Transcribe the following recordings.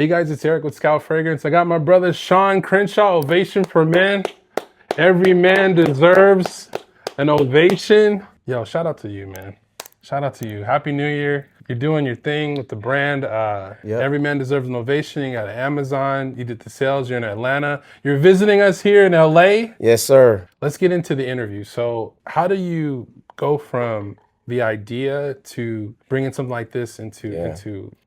Hey guys, it's Eric with Scout Fragrance. I got my brother Shawn Crenshaw, Ovation for Men. Every man deserves an ovation. Yo, shout out to you, man. Shout out to you. Happy New Year. You're doing your thing with the brand. Yep. Every man deserves an ovation. You got Amazon. You did the sales. You're in Atlanta. You're visiting us here in LA. Yes, sir. Let's get into the interview. So, how do you go from the idea to bringing something like this into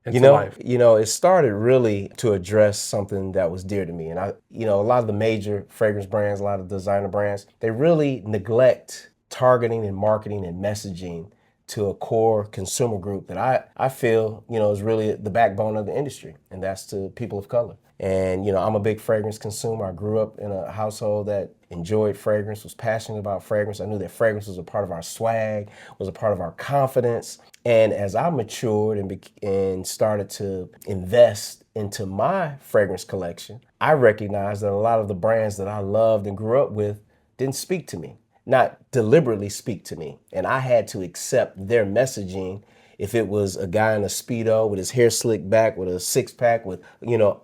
life? It started really to address something that was dear to me. And a lot of the major fragrance brands, a lot of designer brands, they really neglect targeting and marketing and messaging to a core consumer group that I feel, is really the backbone of the industry, and that's to people of color. And, I'm a big fragrance consumer. I grew up in a household that enjoyed fragrance, was passionate about fragrance. I knew that fragrance was a part of our swag, was a part of our confidence. And as I matured and started to invest into my fragrance collection, I recognized that a lot of the brands that I loved and grew up with didn't speak to me, not deliberately speak to me. And I had to accept their messaging. If it was a guy in a Speedo with his hair slicked back, with a six-pack, with,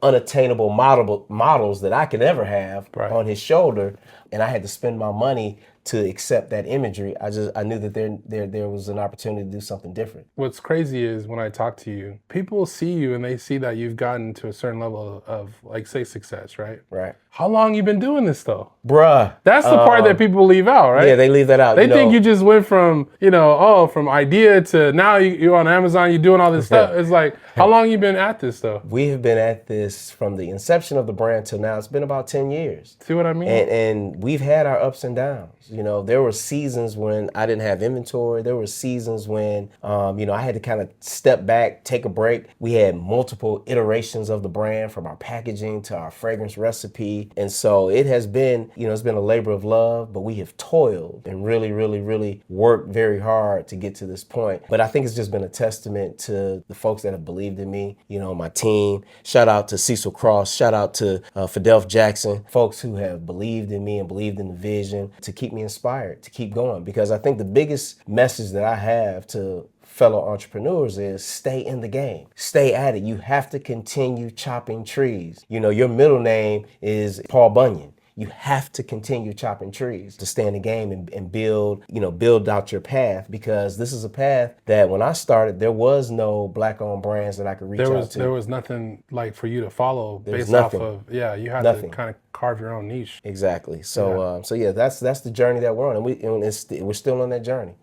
unattainable models that I could ever have Right. on his shoulder, and I had to spend my money to accept that imagery, I knew that there was an opportunity to do something different. What's crazy is when I talk to you, people see you and they see that you've gotten to a certain level of, like, say, success, right? Right. How long you been doing this though? Bruh. That's the part that people leave out, right? Yeah, they leave that out. They think you just went from, from idea to now you're on Amazon, you're doing all this stuff. It's like, how long you been at this though? We have been at this from the inception of the brand till now. It's been about 10 years. See what I mean? And we've had our ups and downs. There were seasons when I didn't have inventory. There were seasons when, I had to kind of step back, take a break. We had multiple iterations of the brand, from our packaging to our fragrance recipe. And so it has been, it's been a labor of love, but we have toiled and really, really, really worked very hard to get to this point. But I think it's just been a testament to the folks that have believed in me, my team. Shout out to Cecil Cross. Shout out to Fidelf Jackson, folks who have believed in me and believed in the vision to keep me inspired, to keep going. Because I think the biggest message that I have to fellow entrepreneurs is stay in the game, stay at it. You have to continue chopping trees. Your middle name is Paul Bunyan. You have to continue chopping trees to stay in the game and build out your path, because this is a path that when I started, there was no black-owned brands that I could reach out to. There was nothing like for you to follow There's based nothing. off of, you had Nothing. to kind of carve your own niche. Exactly. So, that's the journey that we're on, and we're still on that journey.